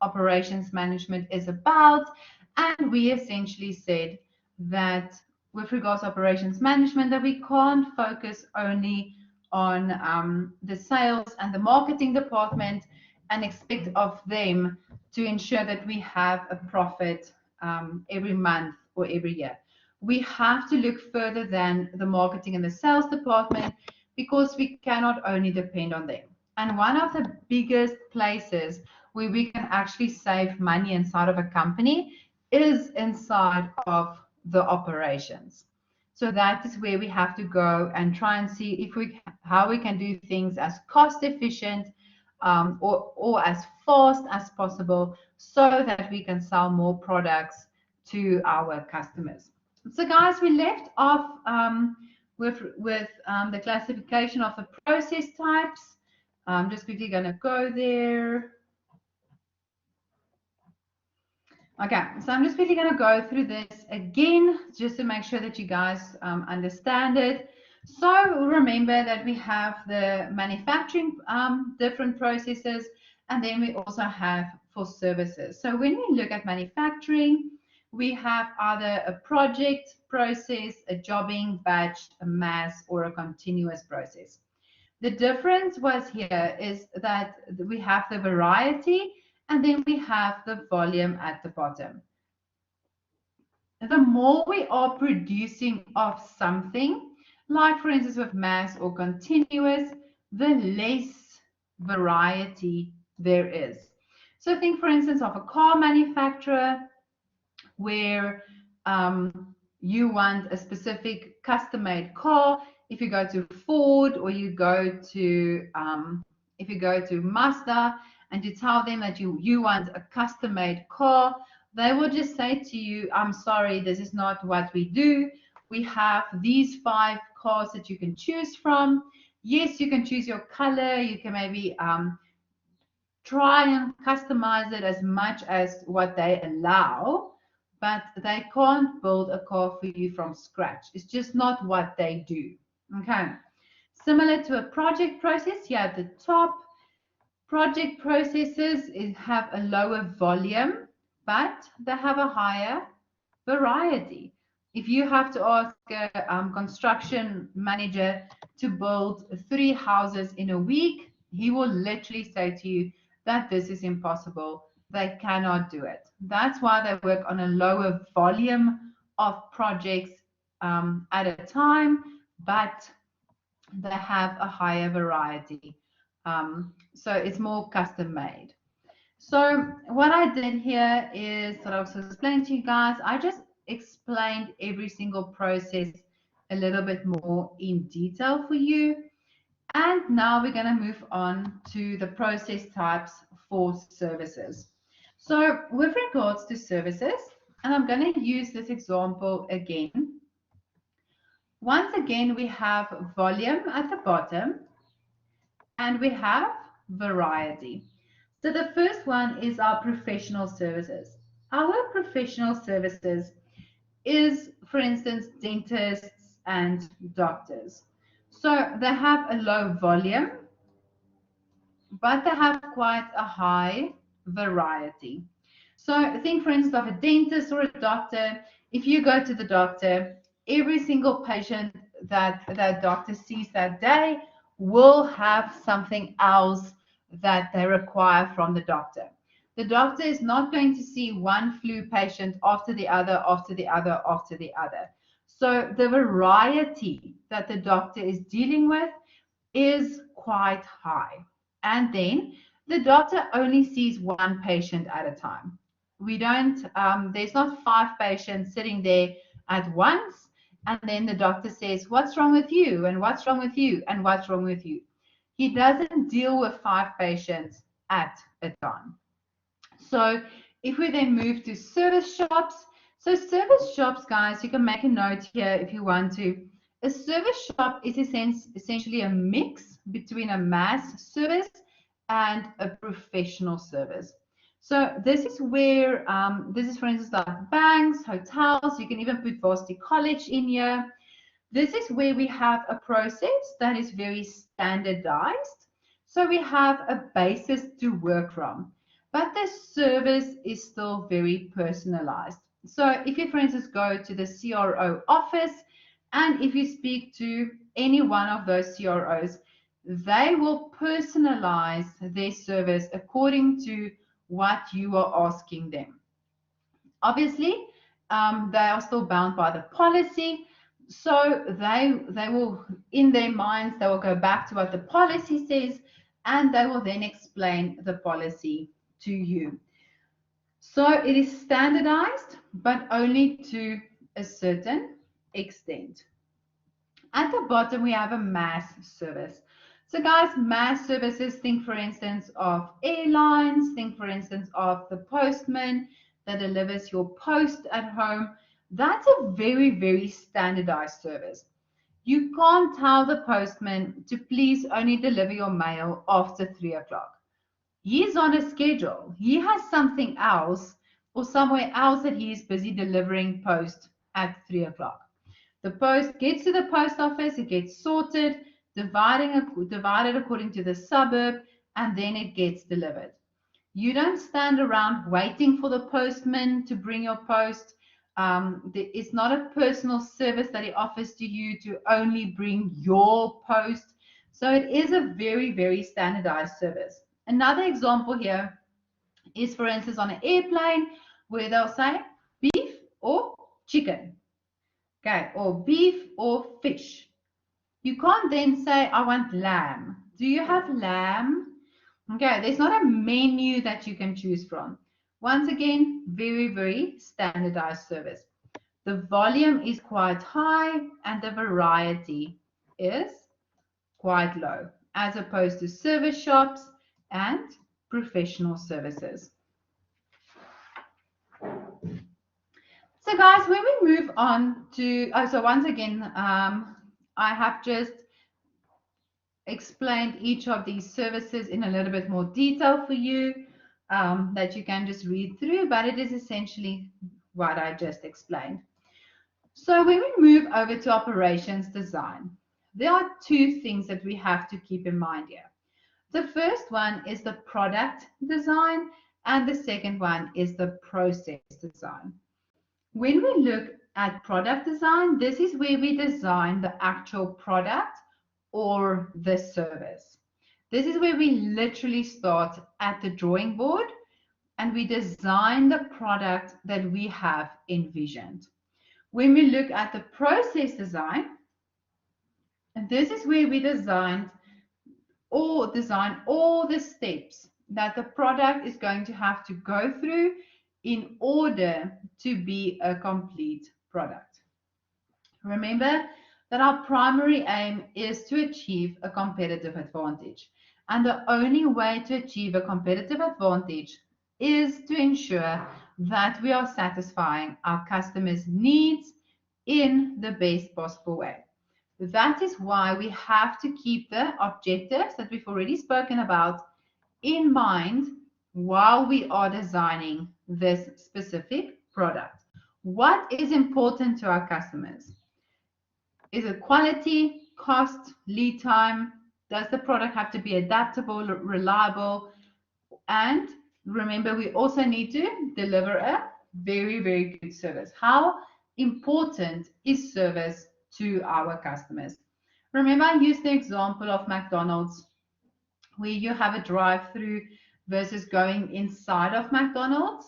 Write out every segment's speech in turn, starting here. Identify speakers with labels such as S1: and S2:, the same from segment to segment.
S1: operations management is about. And we essentially said that with regards to operations management, that we can't focus only on the sales and the marketing department and expect of them to ensure that we have a profit every month or every year. We have to look further than the marketing and the sales department because we cannot only depend on them. And one of the biggest places where we can actually save money inside of a company is inside of the operations. So that is where we have to go and try and see if how we can do things as cost efficient or as fast as possible so that we can sell more products to our customers. So guys, we left off with the classification of the process types. I'm just quickly going to go there. Okay, so I'm just quickly going to go through this again, just to make sure that you guys understand it. So remember that we have the manufacturing different processes, and then we also have for services. So when we look at manufacturing, we have either a project process, a jobbing, batch, a mass, or a continuous process. The difference was here is that we have the variety, and then we have the volume at the bottom. The more we are producing of something, like for instance with mass or continuous, the less variety there is. So think for instance of a car manufacturer where you want a specific custom-made car. If you go to Ford or you go to if you go to Mazda and you tell them that you want a custom-made car, they will just say to you, I'm sorry, this is not what we do. We have these 5 cars that you can choose from. Yes, you can choose your color. You can maybe try and customize it as much as what they allow, but they can't build a car for you from scratch. It's just not what they do. Okay. Similar to a project process, here at the top, project processes have a lower volume, but they have a higher variety. If you have to ask a construction manager to build 3 houses in a week, he will literally say to you that this is impossible. They cannot do it. That's why they work on a lower volume of projects at a time, but they have a higher variety. So it's more custom made. So what I did here is that I was explaining to you guys, I just explained every single process a little bit more in detail for you. And now we're going to move on to the process types for services. So with regards to services, and I'm going to use this example again. Once again, we have volume at the bottom and we have variety. So the first one is our professional services. Our professional services is, for instance, dentists and doctors. So they have a low volume, but they have quite a high variety. So think, for instance, of a dentist or a doctor. If you go to the doctor, every single patient that that doctor sees that day will have something else that they require from the doctor. The doctor is not going to see one flu patient after the other, after the other, after the other. So the variety that the doctor is dealing with is quite high. And then the doctor only sees one patient at a time. We don't, there's not 5 patients sitting there at once. And then the doctor says, what's wrong with you? And what's wrong with you? And what's wrong with you? He doesn't deal with 5 patients at a time. So if we then move to service shops, so service shops, guys, you can make a note here if you want to. A service shop is essentially a mix between a mass service and a professional service. So this is where, this is for instance like banks, hotels, you can even put Varsity College in here. This is where we have a process that is very standardized. So we have a basis to work from. but the service is still very personalized. So if you, for instance, go to the CRO office and if you speak to any one of those CROs, they will personalize their service according to what you are asking them. Obviously, they are still bound by the policy, so they will, in their minds, they will go back to what the policy says, and they will then explain the policy to you. So it is standardized, but only to a certain extent. At the bottom, we have a mass service. So guys, mass services, think for instance of airlines, think for instance of the postman that delivers your post at home. That's a very, very standardized service. You can't tell the postman to please only deliver your mail after 3 o'clock. He's on a schedule. He has something else or somewhere else that he is busy delivering post at 3 o'clock. The post gets to the post office, it gets sorted, divided according to the suburb, and then it gets delivered. You don't stand around waiting for the postman to bring your post. It's not a personal service that he offers to you to only bring your post. So it is a very, very standardized service. Another example here is, for instance, on an airplane where they'll say beef or chicken. Okay, or beef or fish. You can't then say, I want lamb. Do you have lamb? Okay, there's not a menu that you can choose from. Once again, very, very standardized service. The volume is quite high and the variety is quite low, as opposed to service shops and professional services. So guys, when we move on to, so once again, I have just explained each of these services in a little bit more detail for you that you can just read through, but it is essentially what I just explained. So when we move over to operations design, there are two things that we have to keep in mind here. The first one is the product design, and the second one is the process design. When we look at product design, this is where we design the actual product or the service. This is where we literally start at the drawing board and we design the product that we have envisioned. When we look at the process design, this is where we design all the steps that the product is going to have to go through in order to be a complete product. Remember that our primary aim is to achieve a competitive advantage. And the only way to achieve a competitive advantage is to ensure that we are satisfying our customers' needs in the best possible way. That is why we have to keep the objectives that we've already spoken about in mind while we are designing this specific product. What is important to our customers? Is it quality, cost, lead time? Does the product have to be adaptable, reliable? And remember, we also need to deliver a very, very good service. How important is service to our customers? Remember, I used the example of McDonald's where you have a drive-through versus going inside of McDonald's.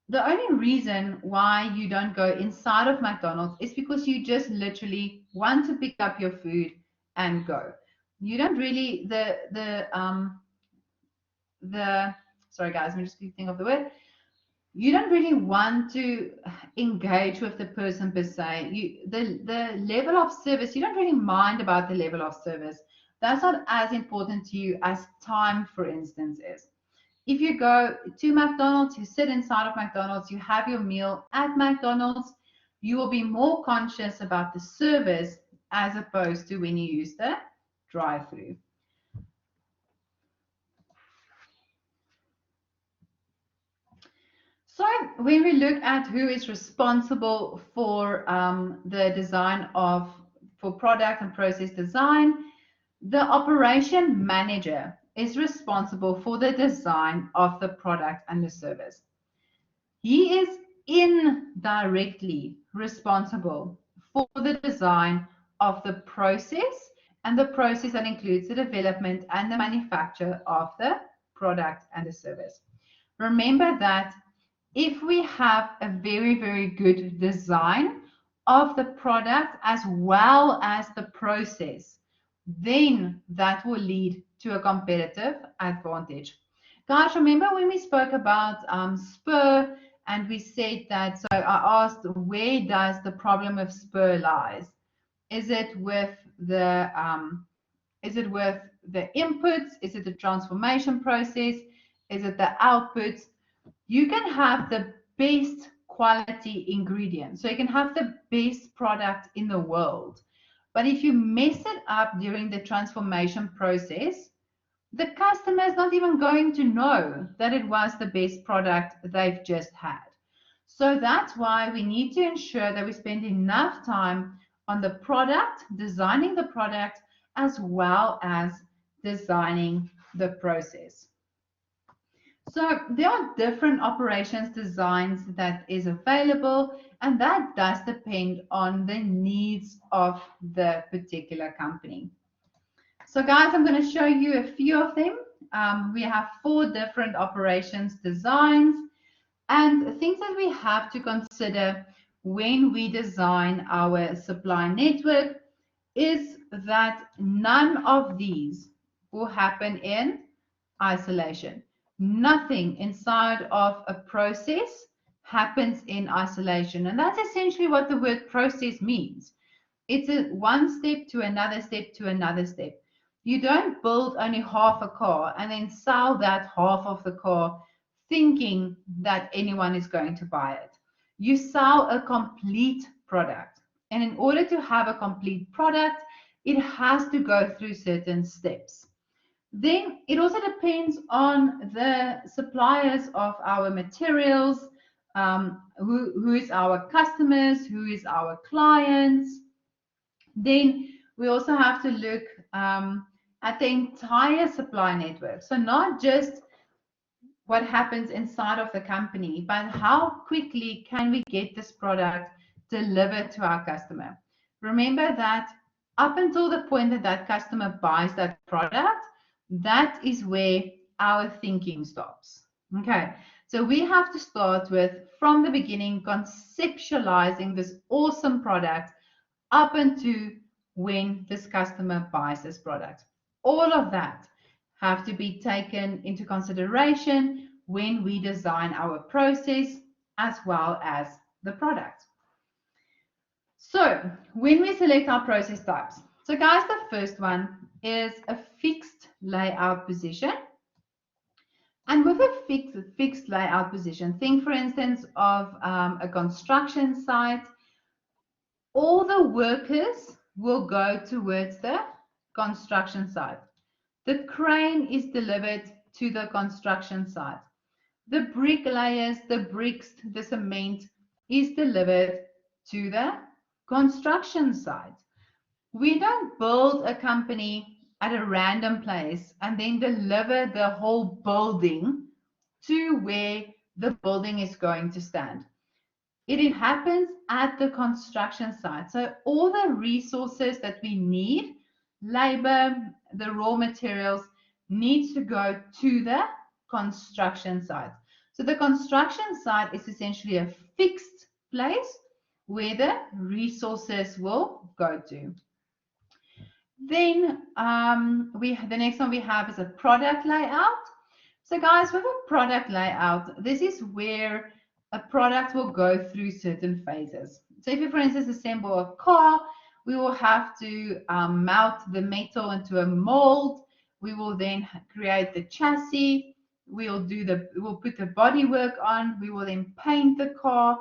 S1: The only reason why you don't go inside of McDonald's is because you just literally want to pick up your food and go. You don't really, sorry guys, let me just think of the word. You don't really want to engage with the person per se. The level of service, you don't really mind about the level of service. That's not as important to you as time, for instance, is. If you go to McDonald's, you sit inside of McDonald's, you have your meal at McDonald's, you will be more conscious about the service as opposed to when you use the drive-through. So when we look at who is responsible for the design for product and process design, the operation manager is responsible for the design of the product and the service. He is indirectly responsible for the design of the process, and the process that includes the development and the manufacture of the product and the service. Remember that if we have a very, very good design of the product as well as the process, then that will lead to a competitive advantage. Guys, remember when we spoke about Spur, and we said that, so I asked, where does the problem of Spur lies? Is it with the inputs? Is it the transformation process? Is it the outputs? You can have the best quality ingredients. So you can have the best product in the world. But if you mess it up during the transformation process, the customer is not even going to know that it was the best product they've just had. So that's why we need to ensure that we spend enough time on the product, designing the product, as well as designing the process. So there are different operations designs that is available, and that does depend on the needs of the particular company. So guys, I'm going to show you a few of them. We have 4 different operations designs, and things that we have to consider when we design our supply network is that none of these will happen in isolation. Nothing inside of a process happens in isolation, and that's essentially what the word process means. It's a one step to another step to another step. You don't build only half a car and then sell that half of the car thinking that anyone is going to buy it. You sell a complete product. And in order to have a complete product, it has to go through certain steps. Then it also depends on the suppliers of our materials, who is our customers, who is our clients. Then we also have to look at the entire supply network. So not just what happens inside of the company, but how quickly can we get this product delivered to our customer? Remember that up until the point that that customer buys that product, that is where our thinking stops. Okay, so we have to start with, from the beginning, conceptualizing this awesome product up until when this customer buys this product. All of that have to be taken into consideration when we design our process as well as the product. So when we select our process types, so guys, the first one is a fixed layout position. And with a fixed layout position, think for instance of a construction site. All the workers will go towards the construction site. The crane is delivered to the construction site. The bricklayers, the bricks, the cement is delivered to the construction site. We don't build a company at a random place and then deliver the whole building to where the building is going to stand. It happens at the construction site. So all the resources that we need, labor, the raw materials, needs to go to the construction site. So the construction site is essentially a fixed place where the resources will go to. Then the next one we have is a product layout. So guys, with a product layout, this is where a product will go through certain phases. So if you, for instance, assemble a car, we will have to mount the metal into a mold. We will then create the chassis. We'll put the bodywork on. We will then paint the car.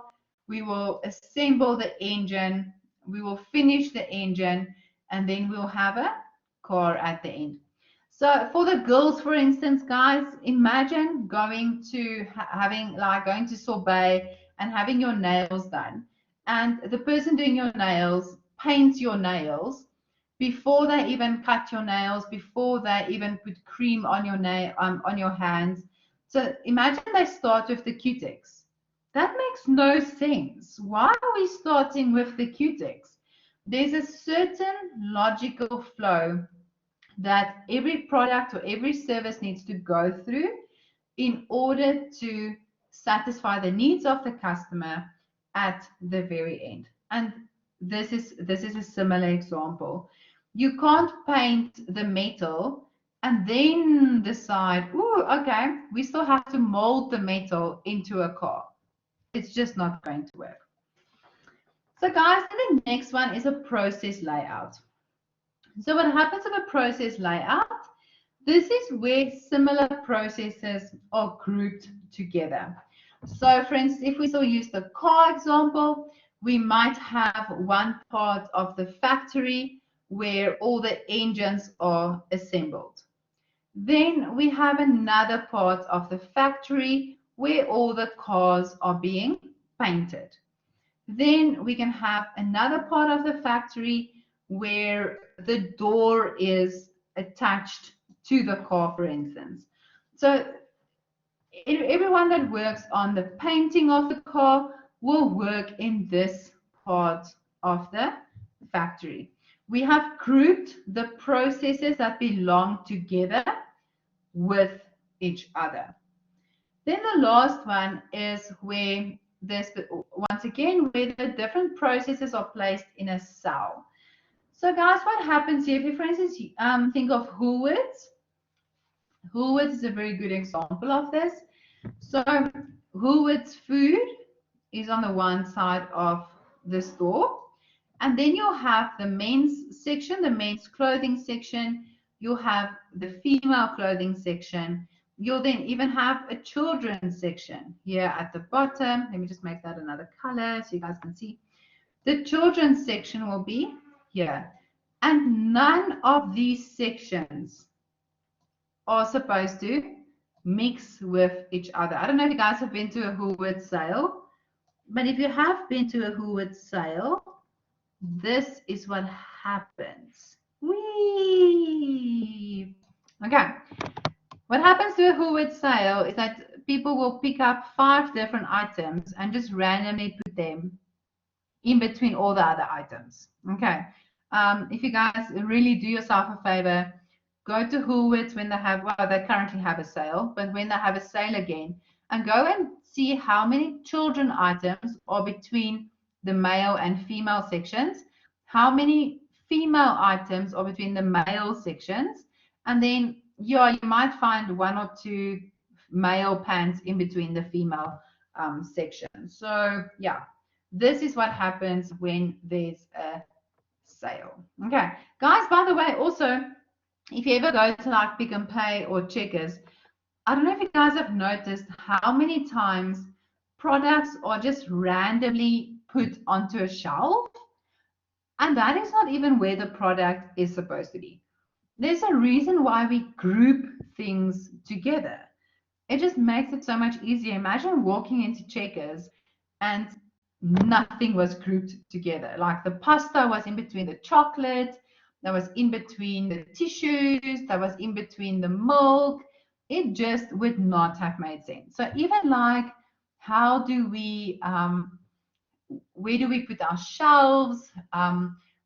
S1: We will assemble the engine. We will finish the engine, and then we'll have a car at the end. So for the girls, for instance, guys, imagine going to going to sorbet and having your nails done, and the person doing your nails paints your nails before they even cut your nails, before they even put cream on your on your hands. So imagine they start with the Q-Tex. That makes no sense. Why are we starting with the Q-Tex? There's a certain logical flow that every product or every service needs to go through in order to satisfy the needs of the customer at the very end. And this is a similar example. You can't paint the metal and then decide, oh, okay, we still have to mold the metal into a car. It's just not going to work. So guys, the next one is a process layout. So what happens with a process layout? This is where similar processes are grouped together. So for instance, if we still use the car example, we might have one part of the factory where all the engines are assembled. Then we have another part of the factory where all the cars are being painted. Then we can have another part of the factory where the door is attached to the car, for instance. So everyone that works on the painting of the car will work in this part of the factory. We have grouped the processes that belong together with each other. Then the last one is where there's, once again, where the different processes are placed in a cell. So guys, what happens here, if you, for instance, think of Woolworths. Woolworths is a very good example of this. So Woolworths food is on the one side of the store. And then you'll have the men's section, the men's clothing section. You'll have the female clothing section. You'll then even have a children's section here at the bottom. Let me just make that another color so you guys can see. The children's section will be here. And none of these sections are supposed to mix with each other. I don't know if you guys have been to a Woolworths sale, but if you have been to a Woolworths sale, this is what happens. Whee! Okay. What happens to a Woolworths sale is that people will pick up 5 different items and just randomly put them in between all the other items. Okay. If you guys really do yourself a favor, go to Woolworths when they have, well, they currently have a sale, but when they have a sale again, and go and see how many children items are between the male and female sections, how many female items are between the male sections, and then you might find 1 or 2 male pants in between the female sections. So yeah, this is what happens when there's a sale. Okay, guys, by the way, also, if you ever go to like Pick and Pay or Checkers, I don't know if you guys have noticed how many times products are just randomly put onto a shelf, and that is not even where the product is supposed to be. There's a reason why we group things together. It just makes it so much easier. Imagine walking into Checkers and nothing was grouped together. Like the pasta was in between the chocolate, that was in between the tissues, that was in between the milk. It just would not have made sense. So even like, how do we, where do we put our shelves?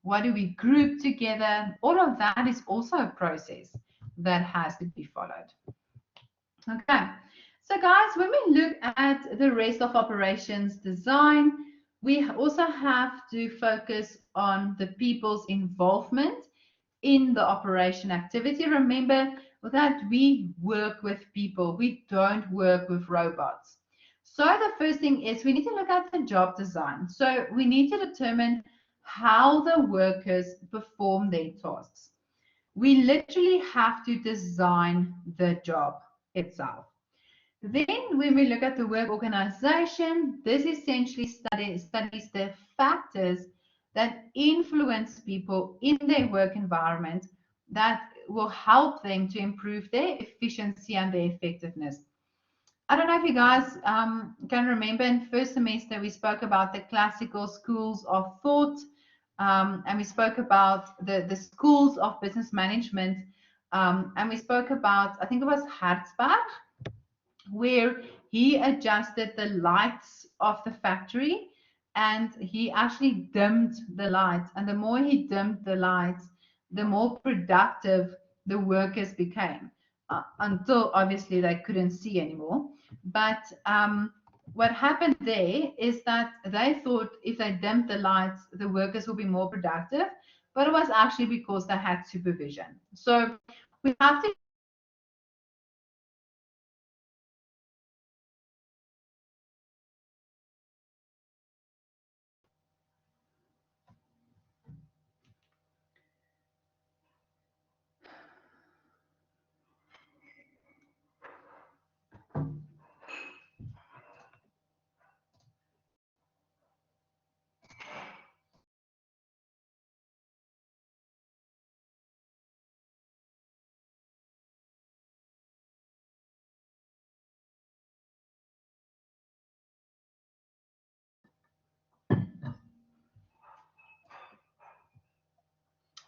S1: What do we group together? All of that is also a process that has to be followed. Okay, so guys, when we look at the rest of operations design, we also have to focus on the people's involvement in the operation activity. Remember that we work with people, we don't work with robots. So the first thing is we need to look at the job design. So we need to determine how the workers perform their tasks. We literally have to design the job itself. Then when we look at the work organization, this essentially studies the factors that influence people in their work environment that will help them to improve their efficiency and their effectiveness. I don't know if you guys can remember in first semester we spoke about the classical schools of thought. and we spoke about the schools of business management, and we spoke about, I think it was Hartsberg, where he adjusted the lights of the factory and he actually dimmed the lights. And the more he dimmed the lights, the more productive the workers became, until obviously they couldn't see anymore. But what happened there is that they thought if they dimmed the lights, the workers will be more productive. But it was actually because they had supervision. So we have to.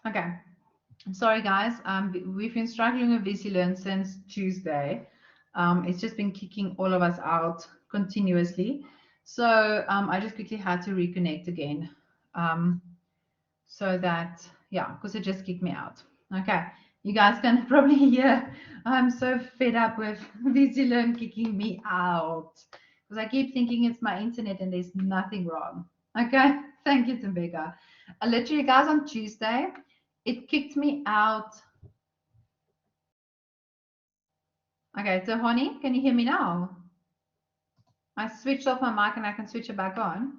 S1: Okay. Sorry, guys. We've been struggling with VisiLearn since Tuesday. It's just been kicking all of us out continuously. So I just quickly had to reconnect again. So that, yeah, because it just kicked me out. Okay. You guys can probably hear I'm so fed up with VisiLearn kicking me out because I keep thinking it's my internet and there's nothing wrong. Okay. Thank you, Tembeka. Literally, guys, on Tuesday, it kicked me out. Okay, so honey, can you hear me now? I switched off my mic and I can switch it back on.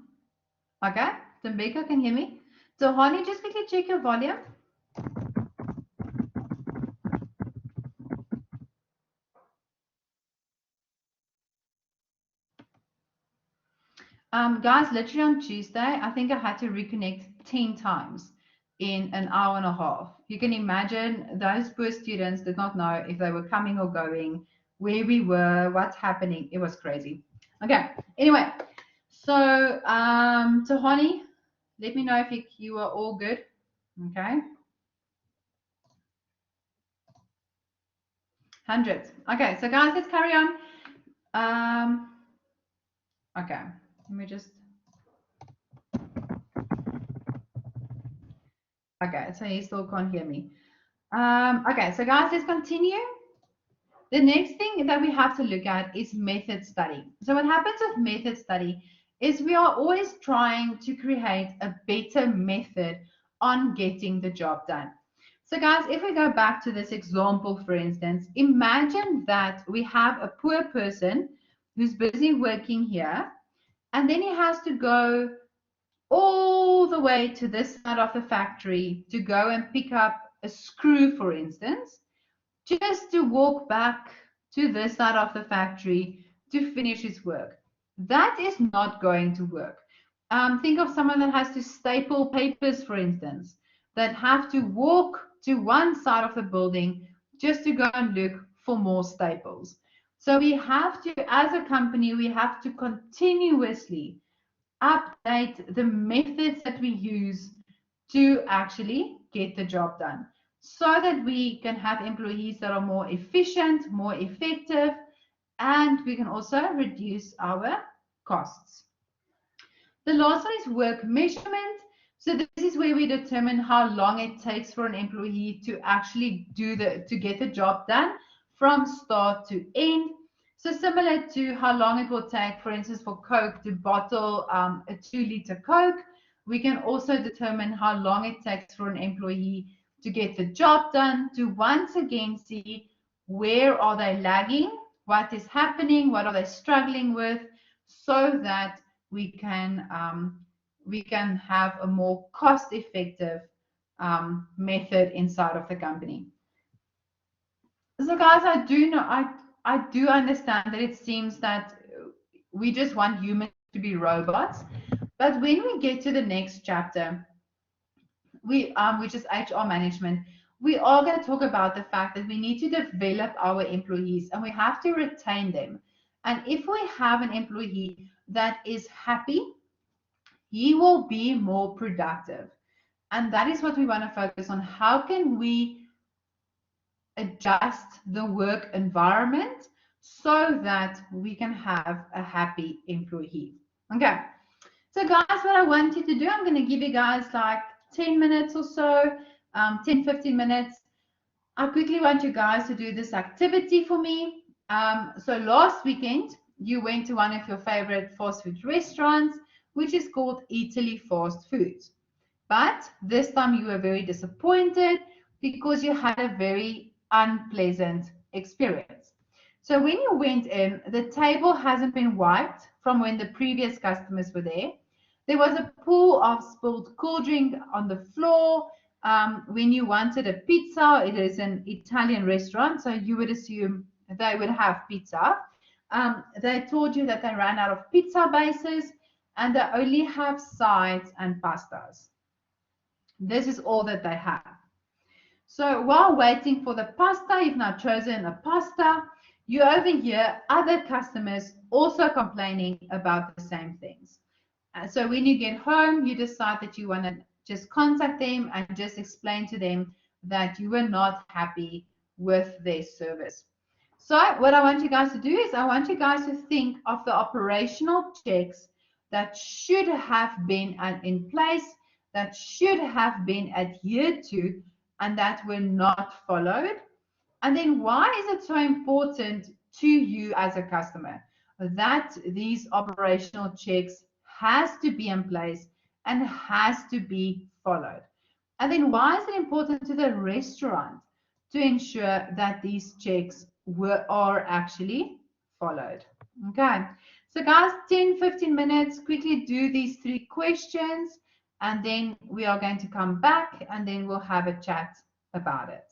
S1: Okay, Tembeka can hear me. So honey, just quickly check your volume. Guys, literally on Tuesday, I think I had to reconnect 10 times in an hour and a half. You can imagine those poor students did not know if they were coming or going, where we were, what's happening. It was crazy. Okay, anyway, so so honey, let me know if you are all good. Okay. Hundreds. Okay, so guys, let's carry on. Okay, let me just. Okay, so you still can't hear me. Okay, so guys, let's continue. The next thing that we have to look at is method study. So what happens with method study is we are always trying to create a better method on getting the job done. So guys, if we go back to this example, for instance, imagine that we have a poor person who's busy working here, and then he has to go all the way to this side of the factory to go and pick up a screw, for instance, just to walk back to this side of the factory to finish his work. That is not going to work. Think of someone that has to staple papers, for instance, that have to walk to one side of the building just to go and look for more staples. So we have to, as a company, we have to continuously update the methods that we use to actually get the job done so that we can have employees that are more efficient, more effective, and we can also reduce our costs. The last one is work measurement. So this is where we determine how long it takes for an employee to actually to get the job done from start to end. So similar to how long it will take, for instance, for Coke to bottle a 2-liter Coke, we can also determine how long it takes for an employee to get the job done, to once again see where are they lagging, what is happening, what are they struggling with, so that we can have a more cost-effective method inside of the company. So, guys, I do understand that it seems that we just want humans to be robots, but when we get to the next chapter, which is HR management, we are going to talk about the fact that we need to develop our employees and we have to retain them. And if we have an employee that is happy, he will be more productive. And that is what we want to focus on. How can we adjust the work environment so that we can have a happy employee? Okay. So guys, what I want you to do, I'm going to give you guys like 10 minutes or so, 10, 15 minutes. I quickly want you guys to do this activity for me. So last weekend, you went to one of your favorite fast food restaurants, which is called Italy Fast Foods. But this time you were very disappointed because you had a very unpleasant experience. So when you went in, the table hasn't been wiped from when the previous customers were there. There was a pool of spilled cool drink on the floor. When you wanted a pizza, it is an Italian restaurant, so you would assume they would have pizza. They told you that they ran out of pizza bases and they only have sides and pastas. This is all that they have. So while waiting for the pasta, you've now chosen a pasta. You overhear other customers also complaining about the same things. So when you get home, you decide that you want to just contact them and just explain to them that you were not happy with their service. So what I want you guys to do is I want you guys to think of the operational checks that should have been in place, that should have been adhered to, and that were not followed. And then why is it so important to you as a customer that these operational checks has to be in place and has to be followed? And then why is it important to the restaurant to ensure that these checks are actually followed? Okay. So guys, 10, 15 minutes, quickly do these 3 questions, and then we are going to come back and then we'll have a chat about it.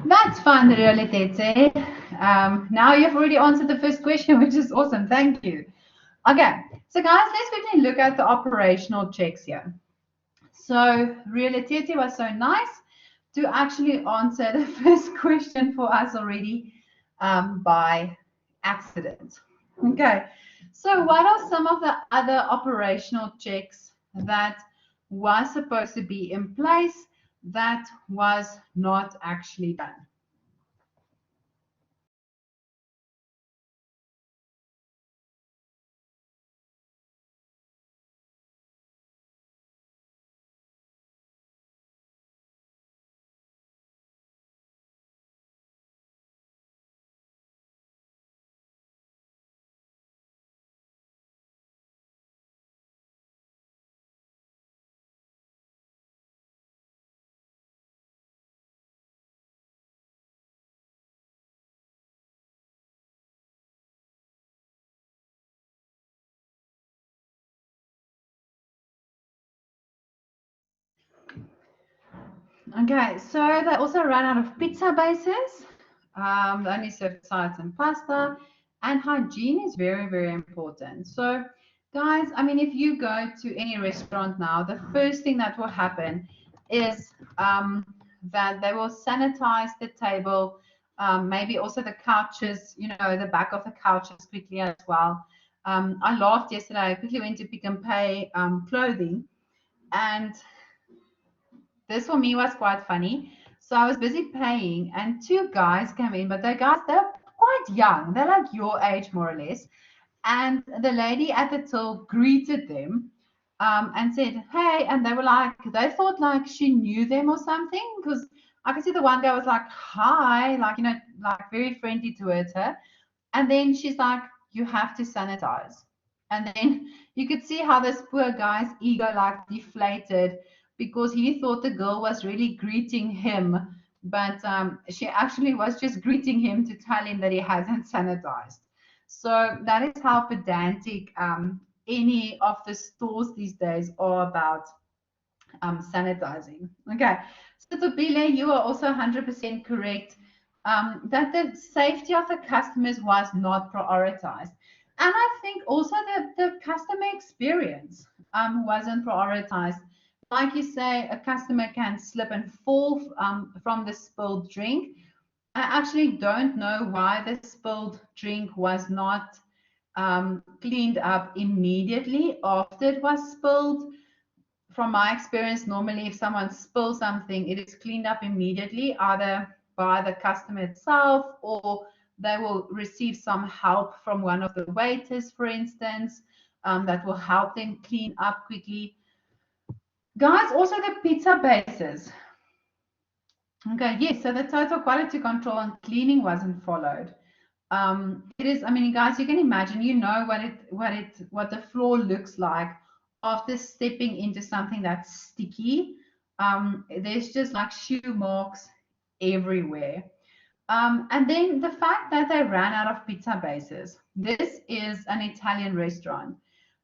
S1: That's fun, Realitete. Now you've already answered the first question, which is awesome. Thank you. Okay, so guys, let's quickly look at the operational checks here. So Realitete was so nice to actually answer the first question for us already by accident. Okay, so what are some of the other operational checks that was supposed to be in place that was not actually done? Okay, so they also ran out of pizza bases. They only served sides and pasta, and hygiene is very, very important. So, guys, I mean, if you go to any restaurant now, the first thing that will happen is that they will sanitize the table, maybe also the couches, you know, the back of the couches quickly as well. I laughed yesterday. I quickly went to Pick and Pay clothing, and this for me was quite funny. So I was busy paying, and two guys came in, but they're quite young. They're like your age, more or less. And the lady at the till greeted them and said, "Hey," and they were like, they thought like she knew them or something, because I could see the one guy was like, "Hi," like, you know, like very friendly towards her. And then she's like, "You have to sanitize." And then you could see how this poor guy's ego like deflated because he thought the girl was really greeting him, but she actually was just greeting him to tell him that he hasn't sanitized. So that is how pedantic any of the stores these days are about sanitizing. Okay, so Tobile, you are also 100% correct that the safety of the customers was not prioritized. And I think also that the customer experience wasn't prioritized. Like you say, a customer can slip and fall from the spilled drink. I actually don't know why the spilled drink was not cleaned up immediately after it was spilled. From my experience, normally if someone spills something, it is cleaned up immediately, either by the customer itself or they will receive some help from one of the waiters, for instance, that will help them clean up quickly. Guys, also the pizza bases. Okay, yes, so the total quality control and cleaning wasn't followed. It is, I mean, guys, you can imagine, you know what the floor looks like after stepping into something that's sticky. There's just like shoe marks everywhere. And then the fact that they ran out of pizza bases. This is an Italian restaurant.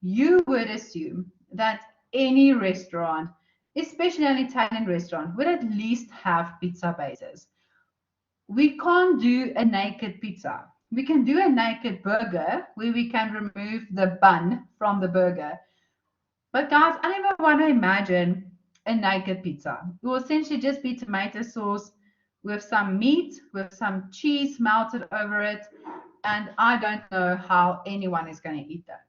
S1: You would assume that any restaurant, especially an Italian restaurant, would at least have pizza bases. We can't do a naked pizza. We can do a naked burger where we can remove the bun from the burger. But guys, I never want to imagine a naked pizza. It will essentially just be tomato sauce with some meat, with some cheese melted over it. And I don't know how anyone is going to eat that.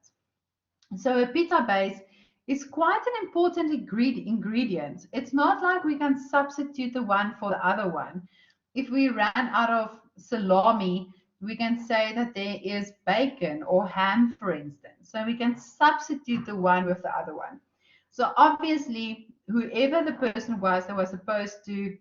S1: So a pizza base is quite an important ingredient. It's not like we can substitute the one for the other one. If we ran out of salami, we can say that there is bacon or ham, for instance. So we can substitute the one with the other one. So obviously, whoever the person was that was supposed to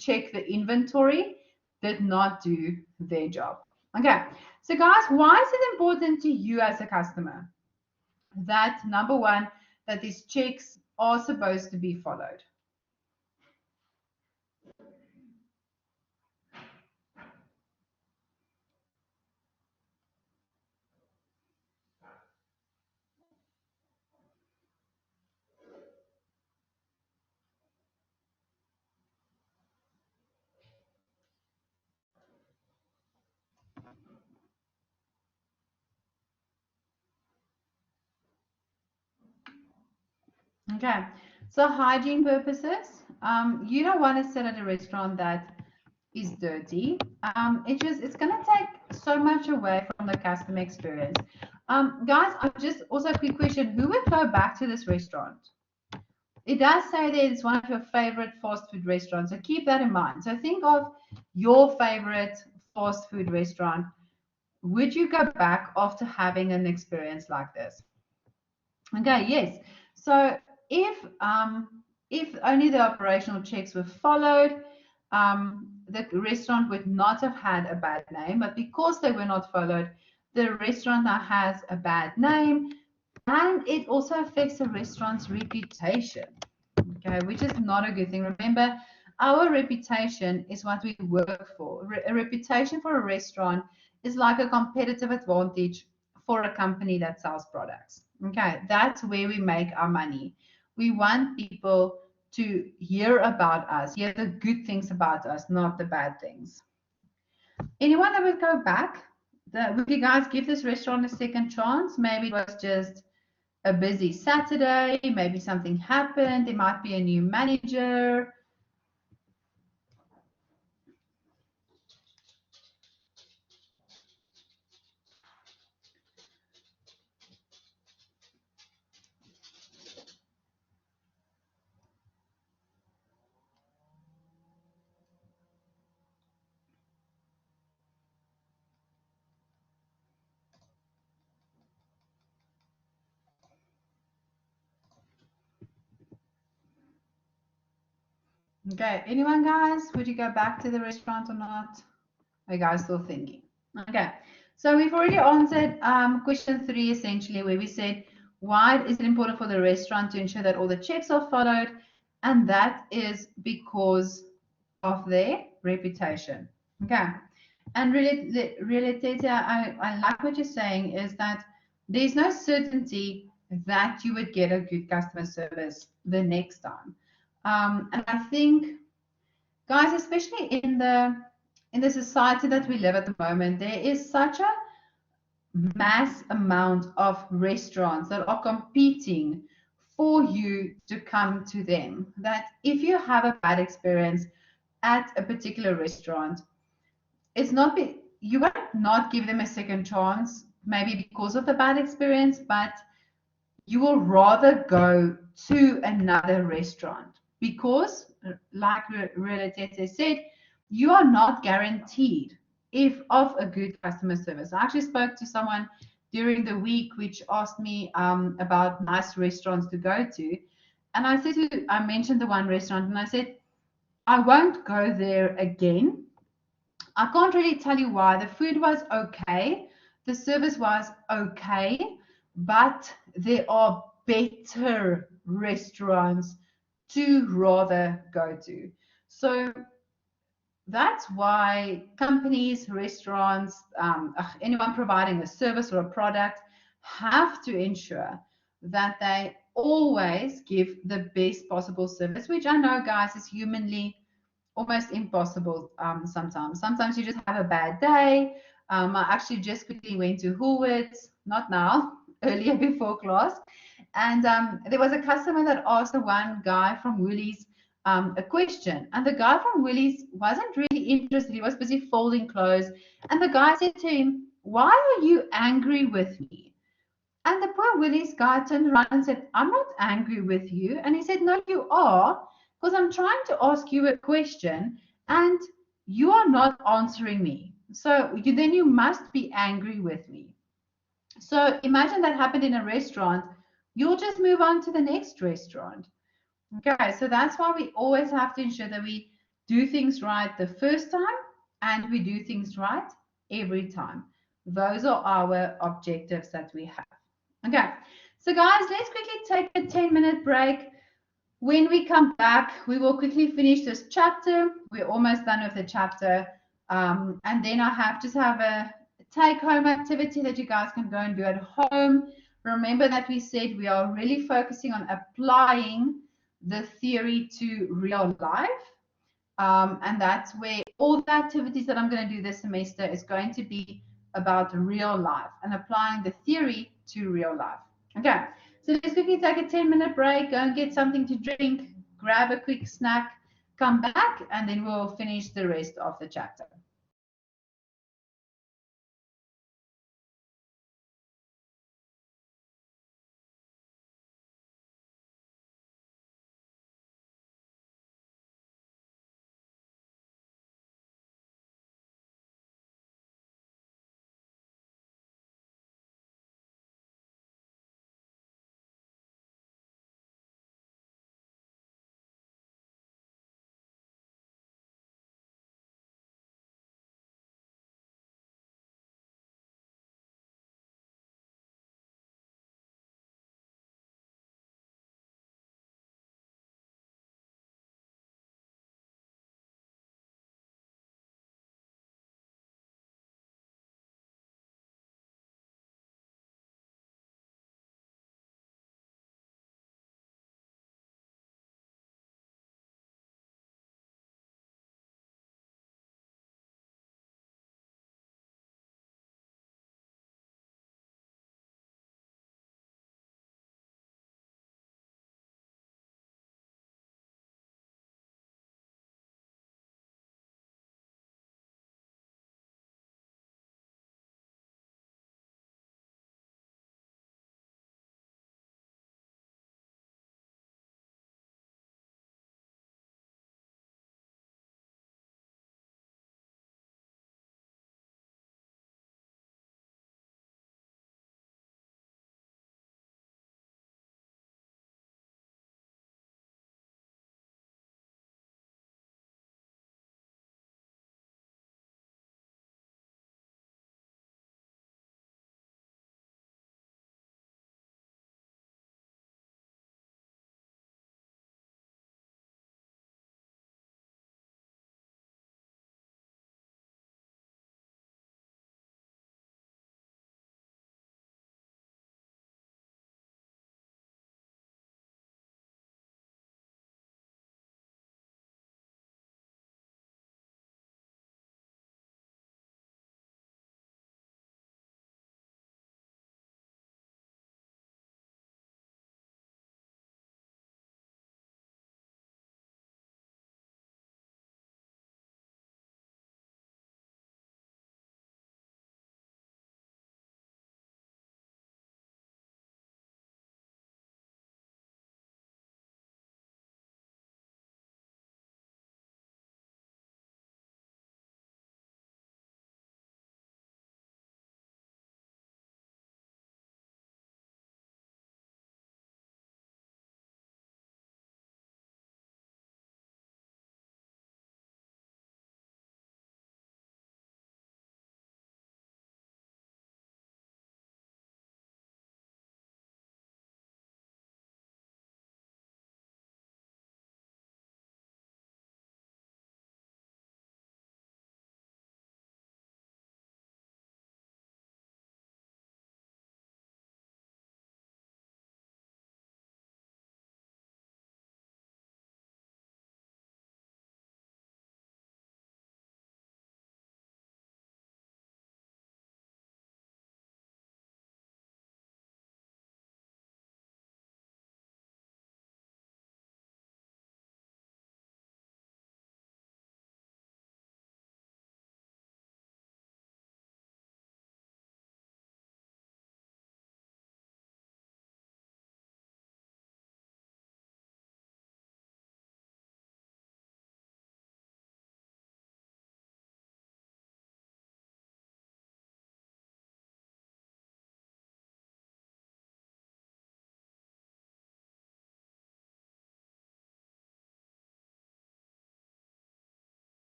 S1: check the inventory did not do their job. Okay, so guys, why is it important to you as a customer that number one, that these checks are supposed to be followed? Okay, so hygiene purposes, you don't want to sit at a restaurant that is dirty. It's gonna take so much away from the customer experience. Guys, I'm just also a quick question: who would go back to this restaurant? It does say that it's one of your favorite fast food restaurants, so keep that in mind. So think of your favorite fast food restaurant. Would you go back after having an experience like this? Okay, yes. So if only the operational checks were followed, the restaurant would not have had a bad name. But because they were not followed, the restaurant now has a bad name, and it also affects the restaurant's reputation. Okay, which is not a good thing. Remember, our reputation is what we work for. A reputation for a restaurant is like a competitive advantage for a company that sells products. Okay, that's where we make our money. We want people to hear about us, hear the good things about us, not the bad things. Anyone that would go back? Would you guys give this restaurant a second chance? Maybe it was just a busy Saturday, maybe something happened, there might be a new manager. Okay, anyone guys? Would you go back to the restaurant or not? Are you guys still thinking? Okay, so we've already answered question 3 essentially, where we said, why is it important for the restaurant to ensure that all the checks are followed? And that is because of their reputation. Okay, and really, Tete, I like what you're saying is that there's no certainty that you would get a good customer service the next time. And I think, guys, especially in the society that we live at the moment, there is such a mass amount of restaurants that are competing for you to come to them. That if you have a bad experience at a particular restaurant, it's not be, you might not give them a second chance, maybe because of the bad experience, but you will rather go to another restaurant because, like Realitete said, you are not guaranteed if of a good customer service. I actually spoke to someone during the week which asked me about nice restaurants to go to, and I mentioned the one restaurant, and I said I won't go there again. I can't really tell you why. The food was okay, the service was okay, but there are better restaurants to rather go to. So that's why companies, restaurants, anyone providing a service or a product have to ensure that they always give the best possible service, which I know, guys, is humanly almost impossible sometimes. Sometimes you just have a bad day. I actually just quickly went to Woolworths, not now, earlier before class. And there was a customer that asked the one guy from Woolies a question. And the guy from Woolies wasn't really interested. He was busy folding clothes. And the guy said to him, "Why are you angry with me?" And the poor Woolies guy turned around and said, "I'm not angry with you." And he said, "No, you are, because I'm trying to ask you a question and you are not answering me. So then you must be angry with me." So imagine that happened in a restaurant. You'll just move on to the next restaurant. Okay, so that's why we always have to ensure that we do things right the first time and we do things right every time. Those are our objectives that we have. Okay, so guys, let's quickly take a 10-minute break. When we come back, we will quickly finish this chapter. We're almost done with the chapter. And then I just have a take-home activity that you guys can go and do at home. Remember that we said we are really focusing on applying the theory to real life. And that's where all the activities that I'm going to do this semester is going to be about real life and applying the theory to real life. Okay, So let's quickly take a 10-minute break, go and get something to drink, grab a quick snack, come back, and then we'll finish the rest of the chapter.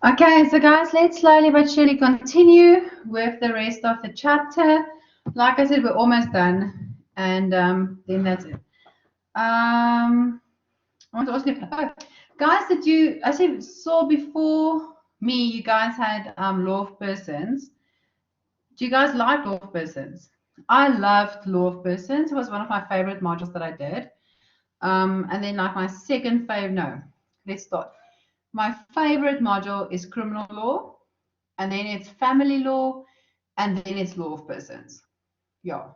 S1: Okay, so guys, let's slowly but surely continue with the rest of the chapter. Like I said, we're almost done, and then that's it. I want to ask you, guys, did you, as you saw before me, you guys had law of persons. Do you guys like law of persons? I loved law of persons. It was one of my favorite modules that I did. And then like my second favorite, no, let's start. My favorite module is criminal law, and then it's family law, and then it's law of persons. Yeah.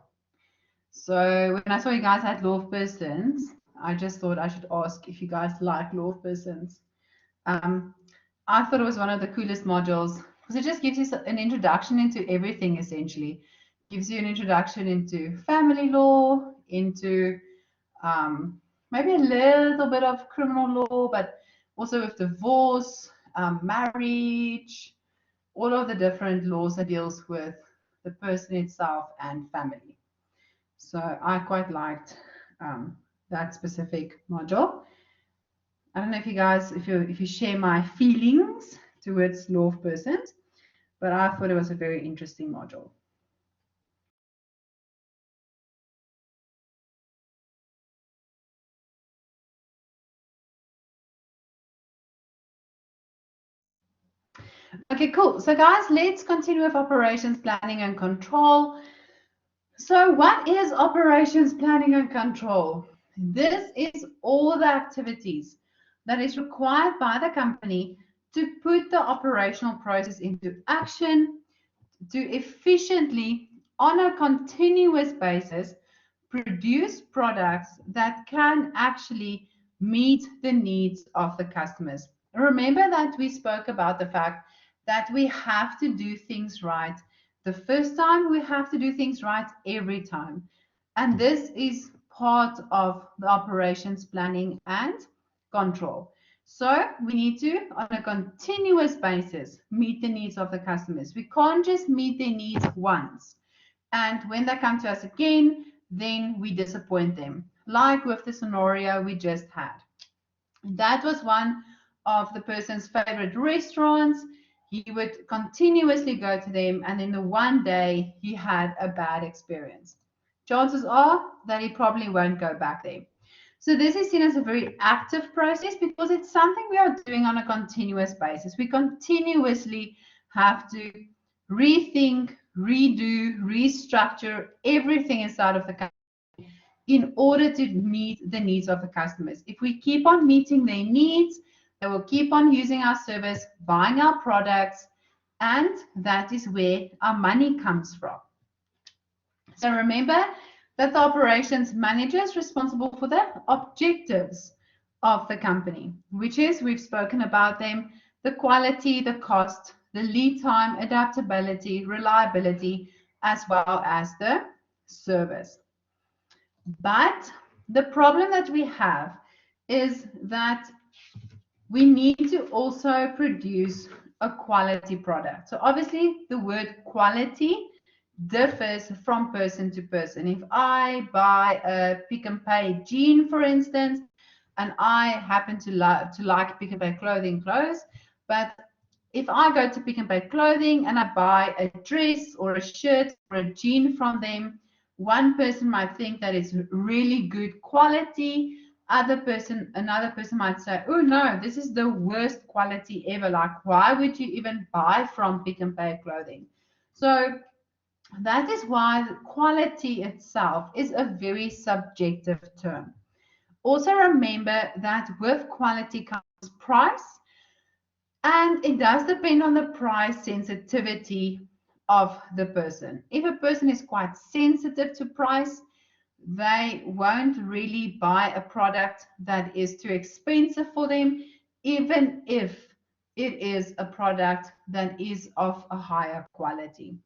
S1: So when I saw you guys had law of persons, I just thought I should ask if you guys like law of persons. I thought it was one of the coolest modules because it just gives you an introduction into everything essentially. Gives you an introduction into family law, into maybe a little bit of criminal law, but also with divorce, marriage, all of the different laws that deals with the person itself and family. So I quite liked that specific module. I don't know if you guys, if you share my feelings towards law of persons, but I thought it was a very interesting module. Okay, cool. So guys, let's continue with operations planning and control. So what is operations planning and control? This is all the activities that is required by the company to put the operational process into action to efficiently, on a continuous basis, produce products that can actually meet the needs of the customers. Remember that we spoke about the fact that we have to do things right the first time, we have to do things right every time. And this is part of the operations planning and control. So we need to, on a continuous basis, meet the needs of the customers. We can't just meet their needs once. And when they come to us again, then we disappoint them, like with the scenario we just had. That was one of the person's favorite restaurants. He would continuously go to them, and then the one day he had a bad experience. Chances are that he probably won't go back there. So this is seen as a very active process because it's something we are doing on a continuous basis. We continuously have to rethink, redo, restructure everything inside of the company in order to meet the needs of the customers. If we keep on meeting their needs, they will keep on using our service, buying our products, and that is where our money comes from. So remember that the operations manager is responsible for the objectives of the company, which is, we've spoken about them, the quality, the cost, the lead time, adaptability, reliability, as well as the service. But the problem that we have is that we need to also produce a quality product. So obviously the word quality differs from person to person. If I buy a Pick and Pay jean, for instance, and I happen to like Pick and Pay clothes, but if I go to Pick and Pay clothing and I buy a dress or a shirt or a jean from them, one person might think that it's really good quality. Another person might say, oh no, this is the worst quality ever. Like, why would you even buy from Pick and Pay clothing? So that is why quality itself is a very subjective term. Also remember that with quality comes price, and it does depend on the price sensitivity of the person. If a person is quite sensitive to price, they won't really buy a product that is too expensive for them, even if it is a product that is of a higher quality.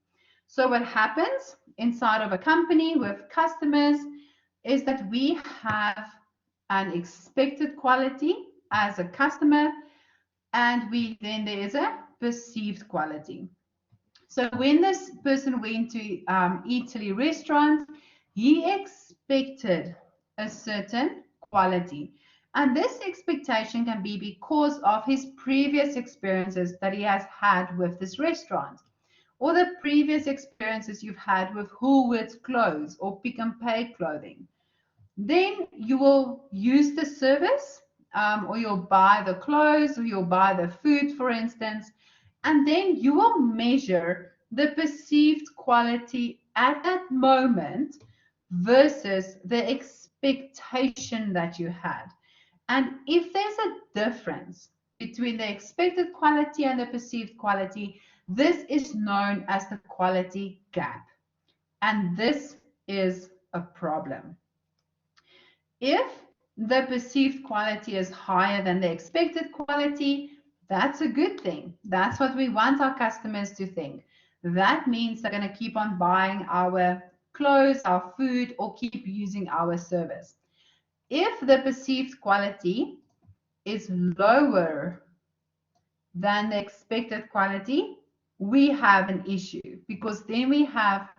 S1: So what happens inside of a company with customers is that we have an expected quality as a customer, and then there is a perceived quality. So when this person went to Italy restaurant, he expected a certain quality. And this expectation can be because of his previous experiences that he has had with this restaurant, or the previous experiences you've had with Woolworths clothes or Pick and Pay clothing. Then you will use the service, or you'll buy the clothes, or you'll buy the food, for instance, and then you will measure the perceived quality at that moment versus the expectation that you had. And if there's a difference between the expected quality and the perceived quality, this is known as the quality gap. And this is a problem. If the perceived quality is higher than the expected quality, that's a good thing. That's what we want our customers to think. That means they're going to keep on buying our clothes, our food, or keep using our service. If the perceived quality is lower than the expected quality, we have an issue, because then we have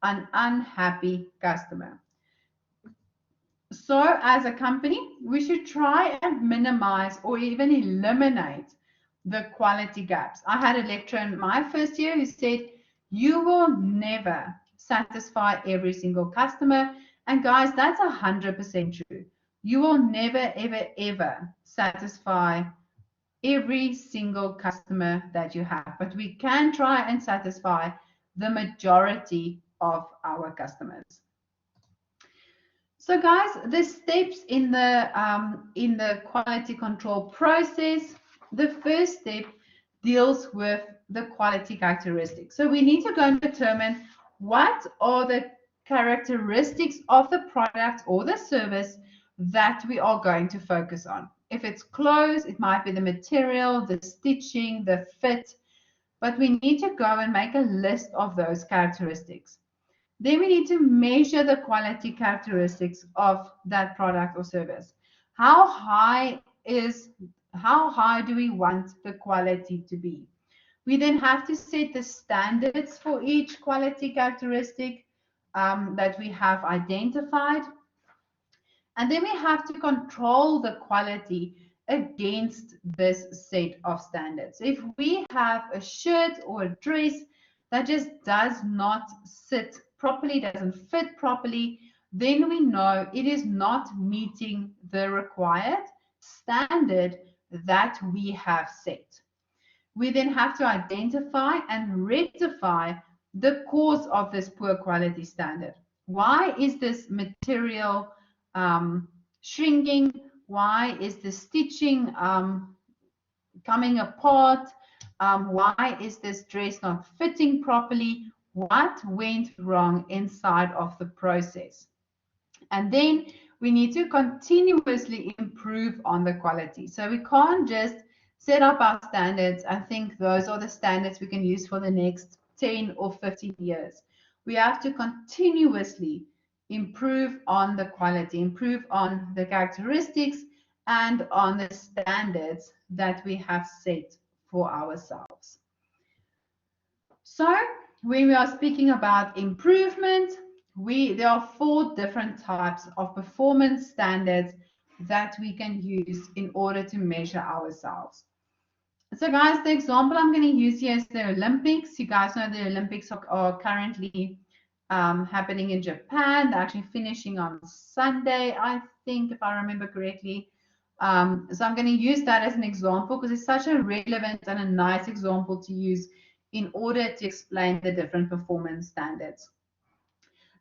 S1: an unhappy customer. So as a company, we should try and minimize or even eliminate the quality gaps. I had a lecturer in my first year who said, you will never satisfy every single customer. And guys, that's 100% true. You will never, ever, ever satisfy every single customer that you have, but we can try and satisfy the majority of our customers. So guys, the steps in the quality control process, the first step deals with the quality characteristics. So we need to go and determine what are the characteristics of the product or the service that we are going to focus on. If it's clothes, it might be the material, the stitching, the fit, but we need to go and make a list of those characteristics. Then we need to measure the quality characteristics of that product or service. How high do we want the quality to be? We then have to set the standards for each quality characteristic that we have identified. And then we have to control the quality against this set of standards. If we have a shirt or a dress that just does not sit properly, doesn't fit properly, then we know it is not meeting the required standard that we have set. We then have to identify and rectify the cause of this poor quality standard. Why is this material shrinking? Why is the stitching coming apart? Why is this dress not fitting properly? What went wrong inside of the process? And then we need to continuously improve on the quality. So we can't just set up our standards and think those are the standards we can use for the next 10 or 15 years. We have to continuously improve on the quality, improve on the characteristics, and on the standards that we have set for ourselves. So when we are speaking about improvement, there are 4 different types of performance standards that we can use in order to measure ourselves. So guys, the example I'm going to use here is the Olympics. You guys know the Olympics are currently happening in Japan. They're actually finishing on Sunday, I think, if I remember correctly. So I'm going to use that as an example because it's such a relevant and a nice example to use in order to explain the different performance standards.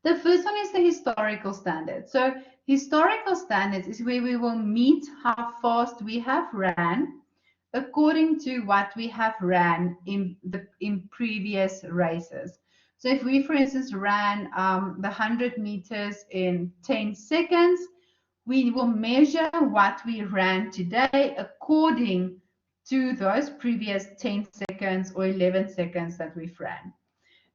S1: The first one is the historical standard. So historical standards is where we will meet how fast we have ran according to what we have ran in previous races. So if we, for instance, ran the 100 meters in 10 seconds, we will measure what we ran today according to those previous 10 seconds or 11 seconds that we've ran.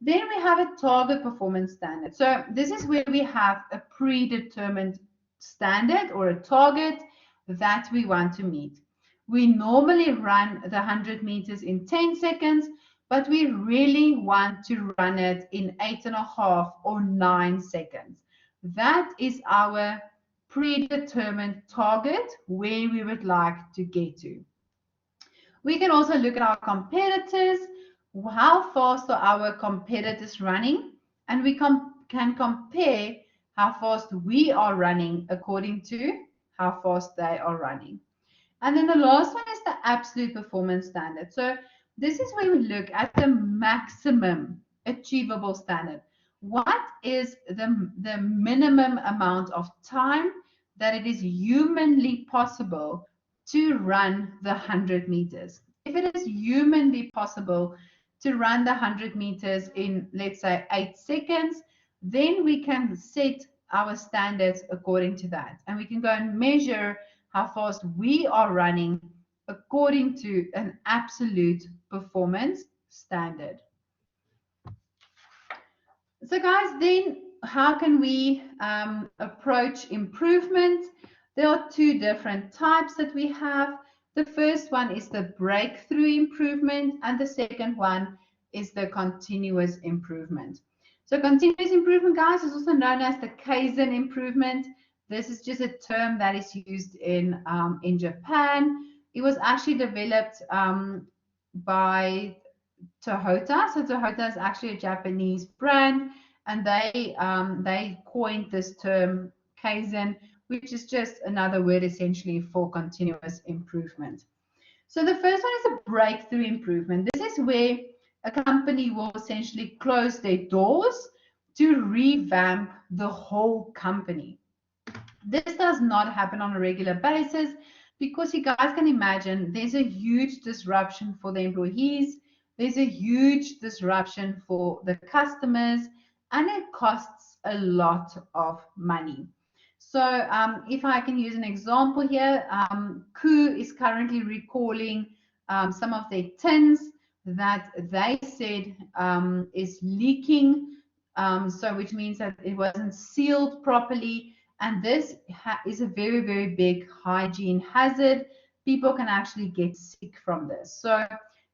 S1: Then we have a target performance standard. So this is where we have a predetermined standard or a target that we want to meet. We normally run the 100 meters in 10 seconds, but we really want to run it in 8.5 or 9 seconds. That is our predetermined target where we would like to get to. We can also look at our competitors. How fast are our competitors running? And we can compare how fast we are running according to how fast they are running. And then the last one is the absolute performance standard. So this is where we look at the maximum achievable standard. What is the minimum amount of time that it is humanly possible to run the 100 meters? If it is humanly possible to run the 100 meters in, let's say, 8 seconds, then we can set our standards according to that. And we can go and measure how fast we are running according to an absolute performance standard. So guys, then how can we approach improvement? There are two different types that we have. The first one is the breakthrough improvement, and the second one is the continuous improvement. So continuous improvement, guys, is also known as the Kaizen improvement. This is just a term that is used in Japan. It was actually developed by Toyota. So Toyota is actually a Japanese brand, and they coined this term Kaizen, which is just another word essentially for continuous improvement. So the first one is a breakthrough improvement. This is where a company will essentially close their doors to revamp the whole company. This does not happen on a regular basis because you guys can imagine there's a huge disruption for the employees, there's a huge disruption for the customers, and it costs a lot of money. So if I can use an example here, Koo is currently recalling some of their tins that they said is leaking, so which means that it wasn't sealed properly. And this is a very, very big hygiene hazard. People can actually get sick from this. So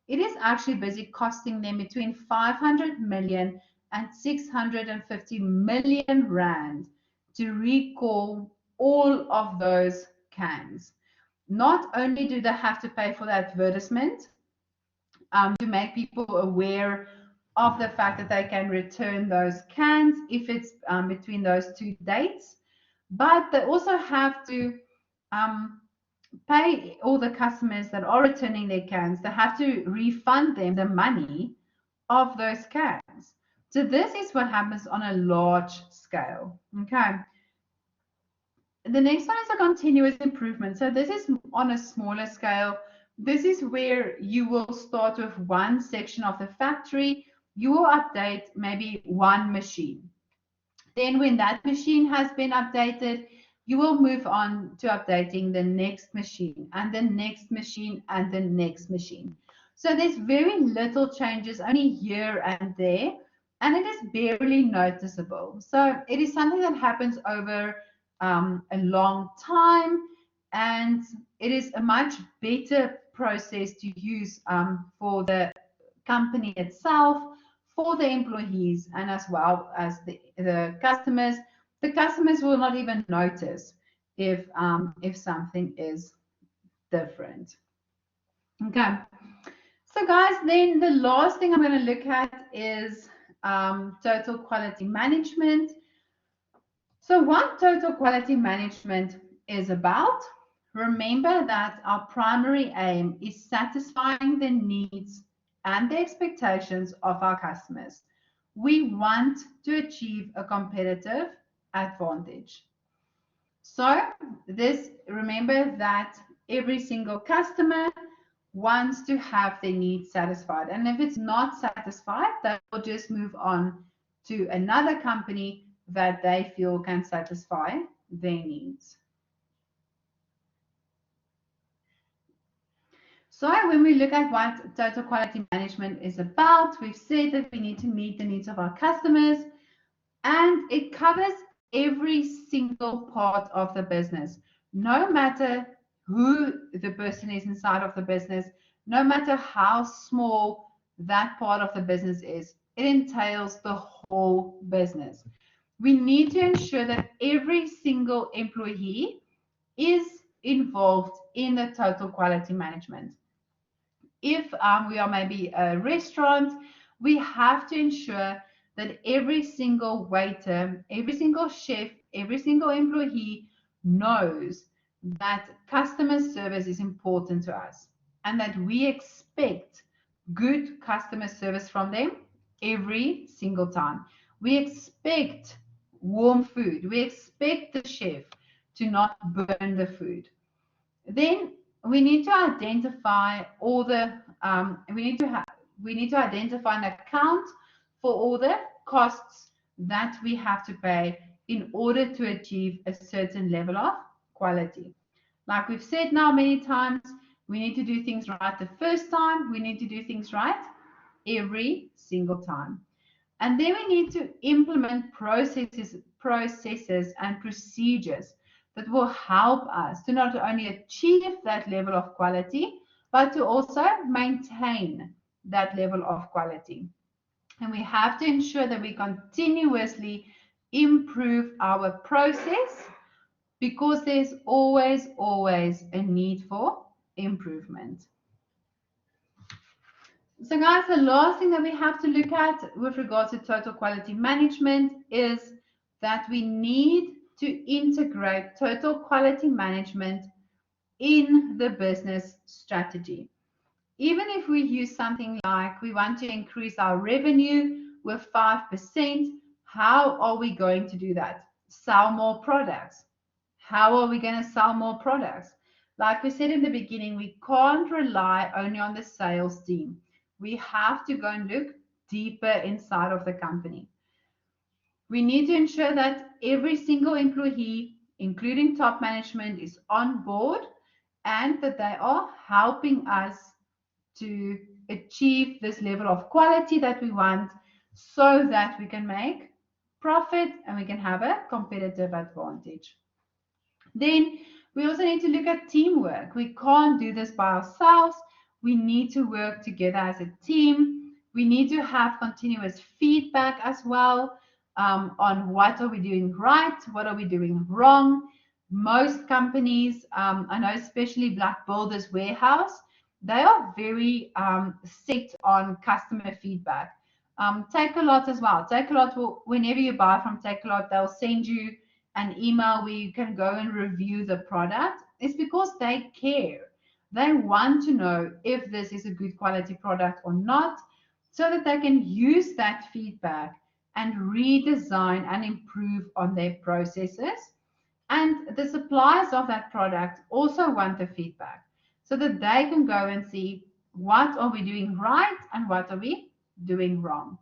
S1: it is actually busy costing them between 500 million and 650 million rand to recall all of those cans. Not only do they have to pay for the advertisement to make people aware of the fact that they can return those cans if it's between those two dates, but they also have to pay all the customers that are returning their cans. They have to refund them the money of those cans. So this is what happens on a large scale. Okay. The next one is a continuous improvement. So this is on a smaller scale. This is where you will start with one section of the factory. You will update maybe one machine. Then when that machine has been updated, you will move on to updating the next machine and the next machine and the next machine. So there's very little changes, only here and there, and it is barely noticeable. So it is something that happens over a long time, and it is a much better process to use for the company itself, for the employees, and as well as the customers. The customers will not even notice if something is different. Okay. So guys, then the last thing I'm going to look at is total quality management. So what total quality management is about, remember that our primary aim is satisfying the needs and the expectations of our customers. We want to achieve a competitive advantage. So remember that every single customer wants to have their needs satisfied. And if it's not satisfied, they will just move on to another company that they feel can satisfy their needs. So when we look at what total quality management is about, we've said that we need to meet the needs of our customers, and it covers every single part of the business, no matter who the person is inside of the business, no matter how small that part of the business is. It entails the whole business. We need to ensure that every single employee is involved in the total quality management. If we are maybe a restaurant, we have to ensure that every single waiter, every single chef, every single employee knows that customer service is important to us and that we expect good customer service from them every single time. We expect warm food. We expect the chef to not burn the food. Then we need to identify all the we need to identify an account for all the costs that we have to pay in order to achieve a certain level of quality. Like we've said now many times, we need to do things right the first time. We need to do things right every single time. And then we need to implement processes and procedures that will help us to not only achieve that level of quality, but to also maintain that level of quality. And we have to ensure that we continuously improve our process because there's always a need for improvement. So guys, the last thing that we have to look at with regards to total quality management is that we need to integrate total quality management in the business strategy. Even if we use something like we want to increase our revenue with 5%, how are we going to do that? Sell more products. How are we going to sell more products? Like we said in the beginning, we can't rely only on the sales team. We have to go and look deeper inside of the company. We need to ensure that every single employee, including top management, is on board and that they are helping us to achieve this level of quality that we want so that we can make profit and we can have a competitive advantage. Then we also need to look at teamwork. We can't do this by ourselves. We need to work together as a team. We need to have continuous feedback as well on what are we doing right, what are we doing wrong. Most companies, I know especially Black Builders Warehouse, they are very set on customer feedback. Takealot as well. Takealot will, whenever you buy from Takealot, they'll send you an email where you can go and review the product. It's because they care. They want to know if this is a good quality product or not, so that they can use that feedback and redesign and improve on their processes. And the suppliers of that product also want the feedback so that they can go and see what are we doing right and what are we doing wrong.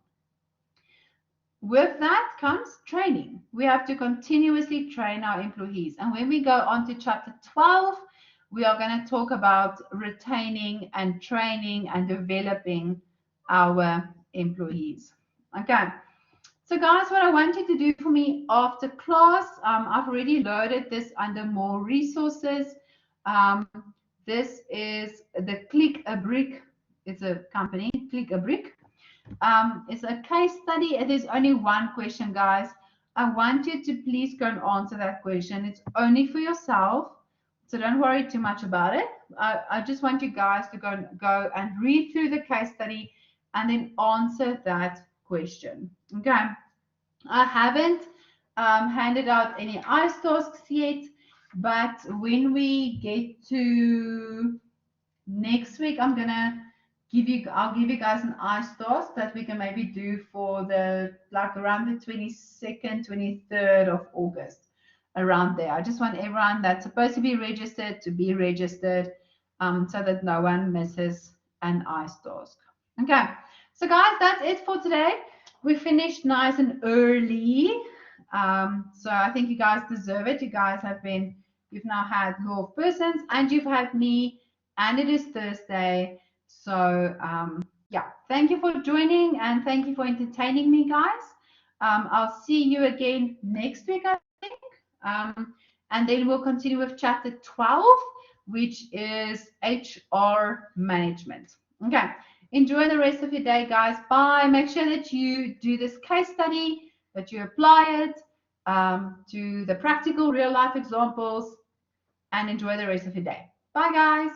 S1: With that comes training. We have to continuously train our employees. And when we go on to chapter 12, we are going to talk about retaining and training and developing our employees. Okay. So guys, what I want you to do for me after class, I've already loaded this under more resources. This is the Click a Brick. It's a company, Click a Brick. It's a case study. It is only one question, guys. I want you to please go and answer that question. It's only for yourself, so don't worry too much about it. I just want you guys to go and read through the case study and then answer that question. Okay. I haven't handed out any ice tasks yet, but when we get to next week, I'll give you guys an ice task that we can maybe do for the around the 22nd, 23rd of August, around there. I just want everyone that's supposed to be registered to be registered, so that no one misses an ice task. Okay, so guys, that's it for today. We finished nice and early, so I think you guys deserve it. You guys you've now had Law of Persons and you've had me, and it is Thursday. So yeah, thank you for joining and thank you for entertaining me, guys. I'll see you again next week, I think. And then we'll continue with chapter 12, which is HR management. Okay, enjoy the rest of your day, guys. Bye. Make sure that you do this case study that you apply it to the practical real life examples, and enjoy the rest of your day. Bye, guys.